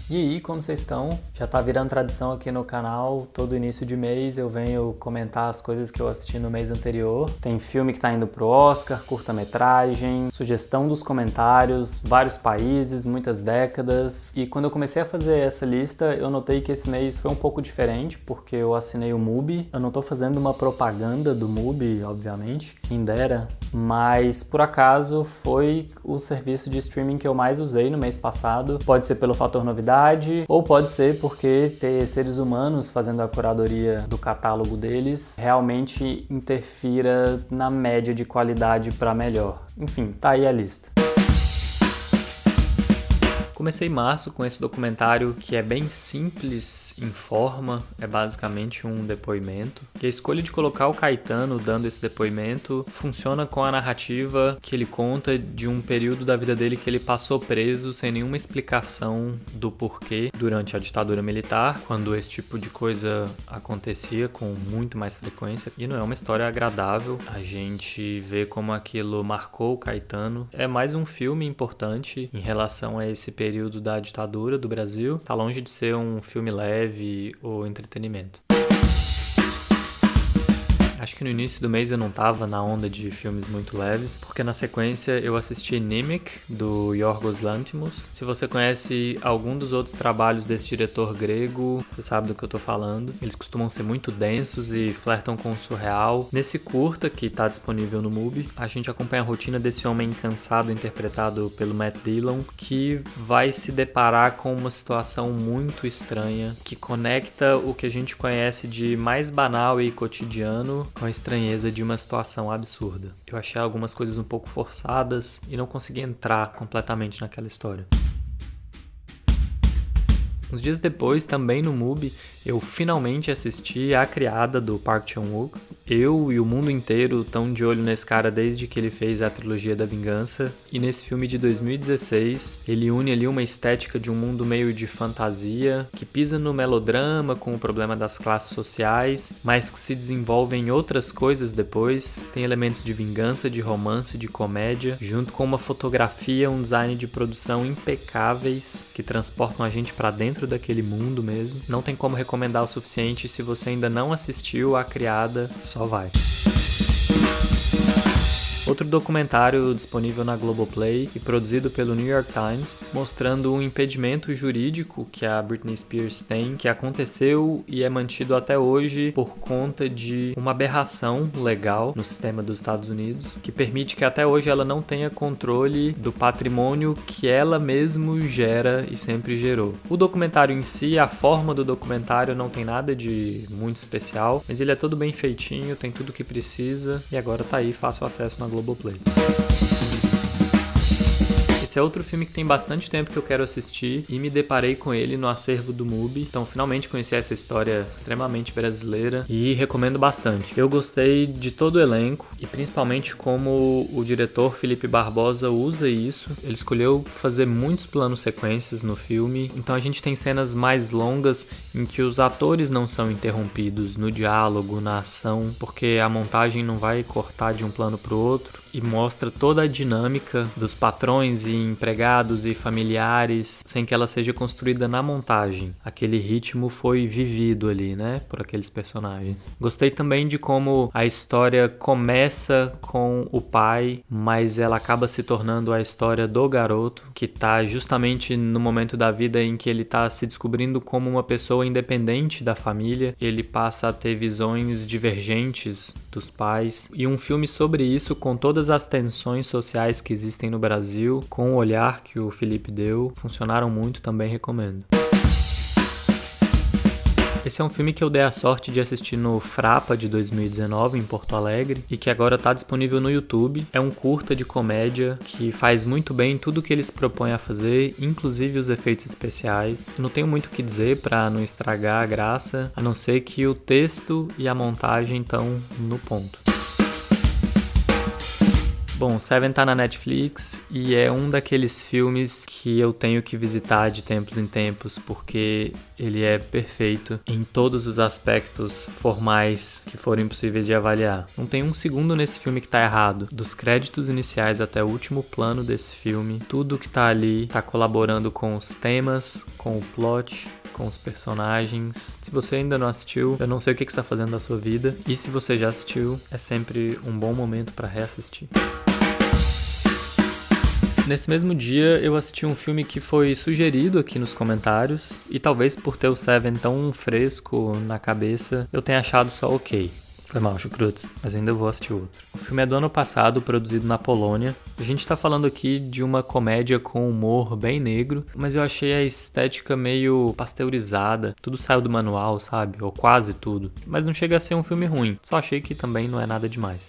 E aí, como vocês estão? Já tá virando tradição aqui no canal, todo início de mês eu venho comentar as coisas que eu assisti no mês anterior. Tem filme que tá indo pro Oscar, curta-metragem, sugestão dos comentários, vários países, muitas décadas. E quando eu comecei a fazer essa lista, eu notei que esse mês foi um pouco diferente, porque eu assinei o Mubi. Eu não tô fazendo uma propaganda do Mubi, obviamente, quem dera, mas por acaso foi o serviço de streaming que eu mais usei no mês passado. Pode ser pelo fator novidade, ou pode ser porque ter seres humanos fazendo a curadoria do catálogo deles realmente interfira na média de qualidade para melhor. Enfim, tá aí a lista. Comecei em março com esse documentário que é bem simples em forma, é basicamente um depoimento. E a escolha de colocar o Caetano dando esse depoimento funciona com a narrativa que ele conta de um período da vida dele que ele passou preso sem nenhuma explicação do porquê durante a ditadura militar, quando esse tipo de coisa acontecia com muito mais frequência. E não é uma história agradável, a gente vê como aquilo marcou o Caetano. É mais um filme importante em relação a esse período da ditadura do Brasil. Tá longe de ser um filme leve ou entretenimento. Acho que no início do mês eu não tava na onda de filmes muito leves, porque na sequência eu assisti Nimic, do Yorgos Lanthimos. Se você conhece algum dos outros trabalhos desse diretor grego, você sabe do que eu tô falando. Eles costumam ser muito densos e flertam com o surreal. Nesse curta, que tá disponível no Mubi, a gente acompanha a rotina desse homem cansado interpretado pelo Matt Dillon, que vai se deparar com uma situação muito estranha, que conecta o que a gente conhece de mais banal e cotidiano com a estranheza de uma situação absurda. Eu achei algumas coisas um pouco forçadas e não consegui entrar completamente naquela história. Uns dias depois, também no Mubi, eu finalmente assisti A Criada, do Park Chan-wook. Eu e o mundo inteiro estão de olho nesse cara desde que ele fez a trilogia da Vingança. E nesse filme de 2016, ele une ali uma estética de um mundo meio de fantasia, que pisa no melodrama com o problema das classes sociais, mas que se desenvolve em outras coisas depois. Tem elementos de vingança, de romance, de comédia, junto com uma fotografia, um design de produção impecáveis, que transportam a gente pra dentro daquele mundo mesmo. Não tem como recomendar o suficiente. Se você ainda não assistiu A Criada, só vai. Outro documentário disponível na Globoplay e produzido pelo New York Times, mostrando um impedimento jurídico que a Britney Spears tem, que aconteceu e é mantido até hoje por conta de uma aberração legal no sistema dos Estados Unidos, que permite que até hoje ela não tenha controle do patrimônio que ela mesma gera e sempre gerou. O documentário em si, a forma do documentário não tem nada de muito especial, mas ele é todo bem feitinho, tem tudo o que precisa e agora tá aí, fácil acesso na Globoplay. Esse é outro filme que tem bastante tempo que eu quero assistir e me deparei com ele no acervo do Mubi, então finalmente conheci essa história extremamente brasileira e recomendo bastante. Eu gostei de todo o elenco e principalmente como o diretor Felipe Barbosa usa isso. Ele escolheu fazer muitos planos sequências no filme, então a gente tem cenas mais longas em que os atores não são interrompidos no diálogo, na ação, porque a montagem não vai cortar de um plano para o outro e mostra toda a dinâmica dos patrões e empregados e familiares sem que ela seja construída na montagem. Aquele ritmo foi vivido ali, né, por aqueles personagens. Gostei também de como a história começa com o pai, mas ela acaba se tornando a história do garoto, que tá justamente no momento da vida em que ele tá se descobrindo como uma pessoa independente da família. Ele passa a ter visões divergentes dos pais. E um filme sobre isso, com todas as tensões sociais que existem no Brasil, com o olhar que o Felipe deu, funcionaram muito, também recomendo. Esse é um filme que eu dei a sorte de assistir no Frapa de 2019, em Porto Alegre, e que agora está disponível no YouTube. É um curta de comédia que faz muito bem tudo o que ele se propõe a fazer, inclusive os efeitos especiais. Eu não tenho muito o que dizer para não estragar a graça, a não ser que o texto e a montagem estão no ponto. Bom, Seven tá na Netflix e é um daqueles filmes que eu tenho que visitar de tempos em tempos porque ele é perfeito em todos os aspectos formais que forem possíveis de avaliar. Não tem um segundo nesse filme que tá errado. Dos créditos iniciais até o último plano desse filme, tudo que tá ali tá colaborando com os temas, com o plot, com os personagens. Se você ainda não assistiu, eu não sei o que você está fazendo da sua vida. E se você já assistiu, é sempre um bom momento para reassistir. Nesse mesmo dia, eu assisti um filme que foi sugerido aqui nos comentários, e talvez por ter o Seven tão fresco na cabeça, eu tenha achado só ok. Foi mal, chucrutes, mas eu ainda vou assistir outro. O filme é do ano passado, produzido na Polônia. A gente tá falando aqui de uma comédia com humor bem negro, mas eu achei a estética meio pasteurizada. Tudo saiu do manual, sabe? Ou quase tudo. Mas não chega a ser um filme ruim. Só achei que também não é nada demais.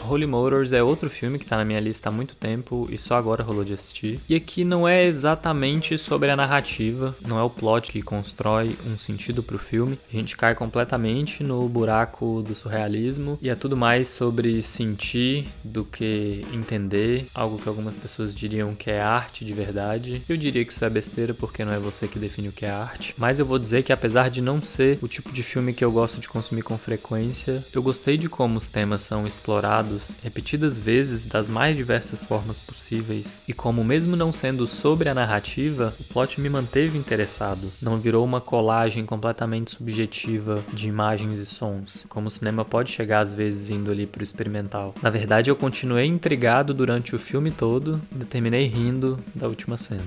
Holy Motors é outro filme que tá na minha lista há muito tempo e só agora rolou de assistir. E aqui não é exatamente sobre a narrativa, não é o plot que constrói um sentido pro filme. A gente cai completamente no buraco do surrealismo e é tudo mais sobre sentir do que entender, algo que algumas pessoas diriam que é arte de verdade. Eu diria que isso é besteira porque não é você que define o que é arte, mas eu vou dizer que apesar de não ser o tipo de filme que eu gosto de consumir com frequência, eu gostei de como os temas são explorados repetidas vezes das mais diversas formas possíveis e como mesmo não sendo sobre a narrativa, o plot me manteve interessado, não virou uma colagem completamente subjetiva de imagens e sons, como o cinema pode chegar às vezes indo ali pro experimental. Na verdade, eu continuei intrigado durante o filme todo e terminei rindo da última cena.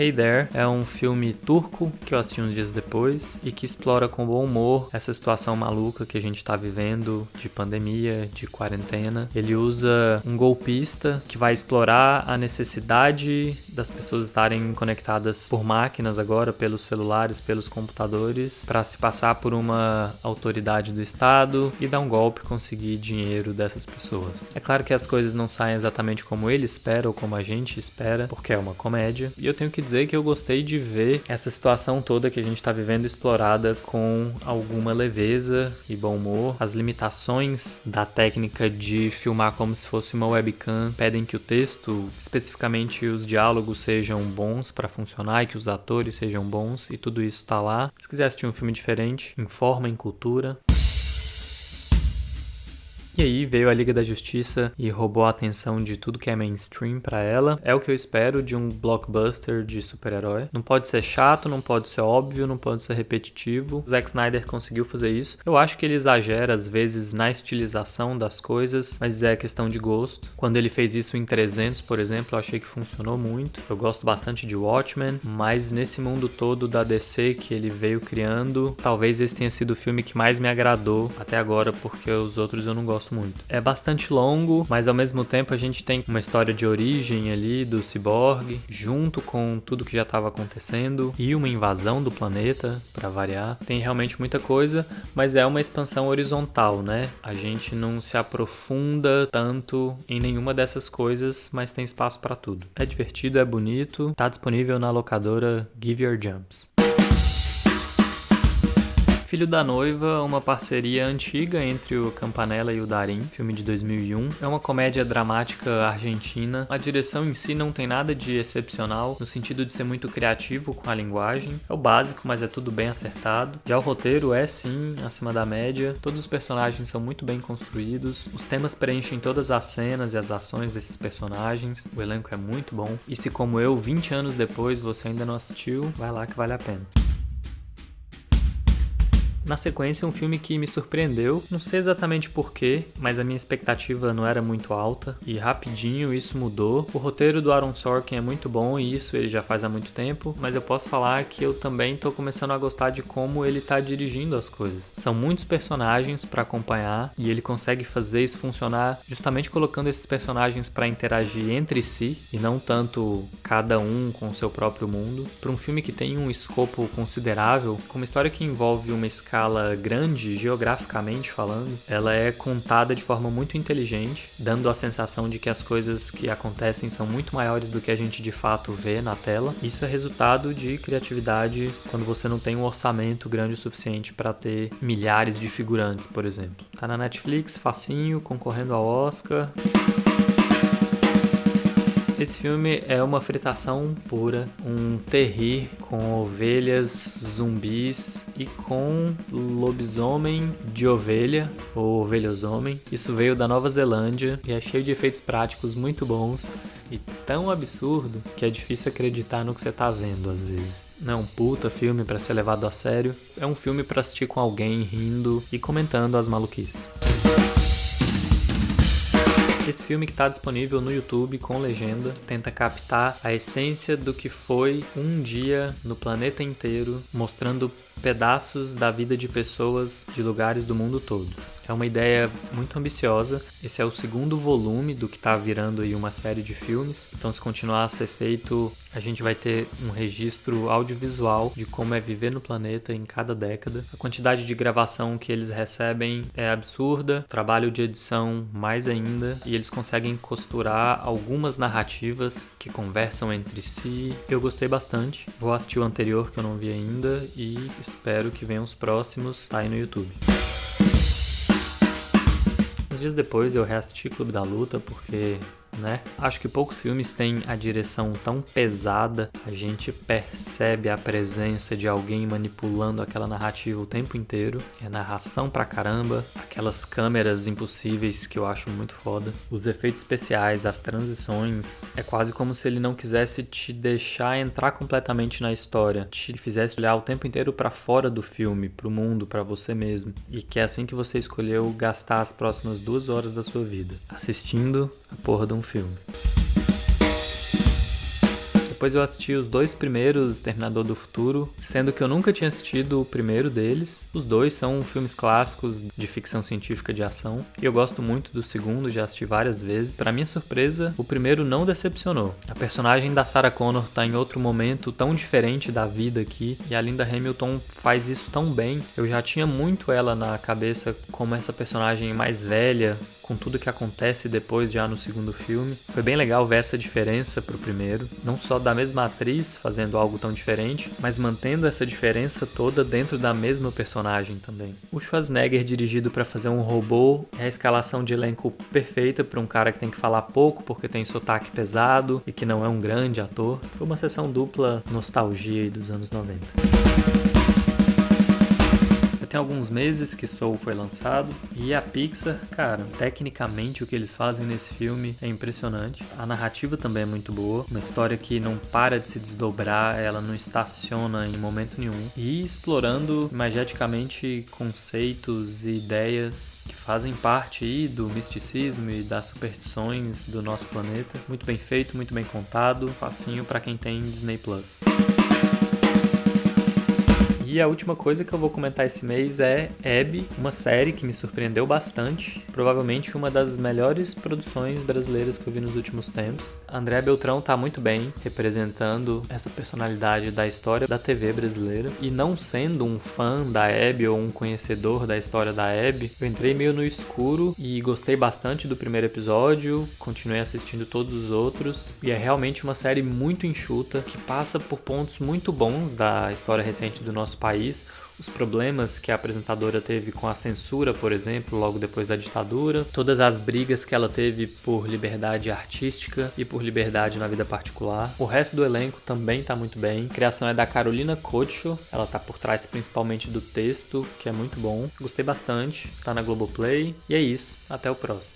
Hey There é um filme turco que eu assisti uns dias depois e que explora com bom humor essa situação maluca que a gente tá vivendo de pandemia, de quarentena. Ele usa um golpista que vai explorar a necessidade das pessoas estarem conectadas por máquinas agora, pelos celulares, pelos computadores, para se passar por uma autoridade do Estado e dar um golpe e conseguir dinheiro dessas pessoas. É claro que as coisas não saem exatamente como ele espera ou como a gente espera, porque é uma comédia, e eu tenho que dizer que eu gostei de ver essa situação toda que a gente está vivendo explorada com alguma leveza e bom humor. As limitações da técnica de filmar como se fosse uma webcam pedem que o texto, especificamente os diálogos, sejam bons para funcionar e que os atores sejam bons, e tudo isso está lá. Se quiser assistir um filme diferente, em forma, em cultura. E aí veio a Liga da Justiça e roubou a atenção de tudo que é mainstream pra ela. É o que eu espero de um blockbuster de super-herói. Não pode ser chato, não pode ser óbvio, não pode ser repetitivo. O Zack Snyder conseguiu fazer isso. Eu acho que ele exagera às vezes na estilização das coisas, mas é questão de gosto. Quando ele fez isso em 300, por exemplo, eu achei que funcionou muito. Eu gosto bastante de Watchmen, mas nesse mundo todo da DC que ele veio criando, talvez esse tenha sido o filme que mais me agradou até agora, porque os outros eu não gosto muito. É bastante longo, mas ao mesmo tempo a gente tem uma história de origem ali do Cyborg, junto com tudo que já estava acontecendo, e uma invasão do planeta, para variar. Tem realmente muita coisa, mas é uma expansão horizontal, né? A gente não se aprofunda tanto em nenhuma dessas coisas, mas tem espaço para tudo. É divertido, é bonito, tá disponível na locadora Give Your Jumps. Filho da Noiva, uma parceria antiga entre o Campanella e o Darín, filme de 2001. É uma comédia dramática argentina. A direção em si não tem nada de excepcional, no sentido de ser muito criativo com a linguagem. É o básico, mas é tudo bem acertado. Já o roteiro é, sim, acima da média. Todos os personagens são muito bem construídos. Os temas preenchem todas as cenas e as ações desses personagens. O elenco é muito bom. E se, como eu, 20 anos depois, você ainda não assistiu, vai lá que vale a pena. Na sequência, um filme que me surpreendeu, não sei exatamente porquê, mas a minha expectativa não era muito alta e rapidinho isso mudou. O roteiro do Aaron Sorkin é muito bom e isso ele já faz há muito tempo, mas eu posso falar que eu também tô começando a gostar de como ele tá dirigindo as coisas. São muitos personagens para acompanhar e ele consegue fazer isso funcionar justamente colocando esses personagens para interagir entre si e não tanto cada um com o seu próprio mundo. Para um filme que tem um escopo considerável, com uma história que envolve uma escala escala grande, geograficamente falando, ela é contada de forma muito inteligente, dando a sensação de que as coisas que acontecem são muito maiores do que a gente de fato vê na tela. Isso é resultado de criatividade quando você não tem um orçamento grande o suficiente para ter milhares de figurantes, por exemplo. Tá na Netflix, facinho, concorrendo ao Oscar. Esse filme é uma fritação pura, um terrir com ovelhas, zumbis e com lobisomem de ovelha, ou ovelhosomem. Isso veio da Nova Zelândia e é cheio de efeitos práticos muito bons e tão absurdo que é difícil acreditar no que você tá vendo às vezes. Não é um puta filme pra ser levado a sério, é um filme pra assistir com alguém rindo e comentando as maluquices. Esse filme que está disponível no YouTube com legenda tenta captar a essência do que foi um dia no planeta inteiro, mostrando pedaços da vida de pessoas de lugares do mundo todo. É uma ideia muito ambiciosa. Esse é o segundo volume do que está virando aí uma série de filmes. Então, se continuar a ser feito, a gente vai ter um registro audiovisual de como é viver no planeta em cada década. A quantidade de gravação que eles recebem é absurda, trabalho de edição mais ainda, e eles conseguem costurar algumas narrativas que conversam entre si. Eu gostei bastante. Vou assistir o anterior que eu não vi ainda e espero que venham os próximos. Tá aí no YouTube. Uns dias depois eu reassisti Clube da Luta porque, acho que poucos filmes têm a direção tão pesada. A gente percebe a presença de alguém manipulando aquela narrativa o tempo inteiro. É narração pra caramba, aquelas câmeras impossíveis que eu acho muito foda. Os efeitos especiais, as transições, é quase como se ele não quisesse te deixar entrar completamente na história, te fizesse olhar o tempo inteiro pra fora do filme, pro mundo, pra você mesmo. E que é assim que você escolheu gastar as próximas 2 horas da sua vida, assistindo a porra de um filme. Depois eu assisti os 2 primeiros Exterminador do Futuro, sendo que eu nunca tinha assistido o primeiro deles. Os 2 são filmes clássicos de ficção científica de ação. E eu gosto muito do segundo, já assisti várias vezes. Para minha surpresa, o primeiro não decepcionou. A personagem da Sarah Connor tá em outro momento tão diferente da vida aqui, e a Linda Hamilton faz isso tão bem. Eu já tinha muito ela na cabeça como essa personagem mais velha, com tudo que acontece depois já no segundo filme. Foi bem legal ver essa diferença pro primeiro, não só da mesma atriz fazendo algo tão diferente, mas mantendo essa diferença toda dentro da mesma personagem também. O Schwarzenegger dirigido para fazer um robô é a escalação de elenco perfeita para um cara que tem que falar pouco porque tem sotaque pesado e que não é um grande ator. Foi uma sessão dupla nostalgia aí dos anos 90. Tem alguns meses que Soul foi lançado e a Pixar, cara, tecnicamente o que eles fazem nesse filme é impressionante. A narrativa também é muito boa, uma história que não para de se desdobrar, ela não estaciona em momento nenhum, e explorando imageticamente conceitos e ideias que fazem parte aí do misticismo e das superstições do nosso planeta. Muito bem feito, muito bem contado, facinho para quem tem Disney Plus. E a última coisa que eu vou comentar esse mês é Abby, uma série que me surpreendeu bastante, provavelmente uma das melhores produções brasileiras que eu vi nos últimos tempos. André Beltrão tá muito bem representando essa personalidade da história da TV brasileira, e não sendo um fã da Abby ou um conhecedor da história da Abby, eu entrei meio no escuro e gostei bastante do primeiro episódio, continuei assistindo todos os outros, e é realmente uma série muito enxuta, que passa por pontos muito bons da história recente do nosso país, os problemas que a apresentadora teve com a censura, por exemplo, logo depois da ditadura, todas as brigas que ela teve por liberdade artística e por liberdade na vida particular. O resto do elenco também tá muito bem. A criação é da Carolina Cocho, ela tá por trás principalmente do texto, que é muito bom. Gostei bastante, tá na Globoplay, e é isso, até o próximo.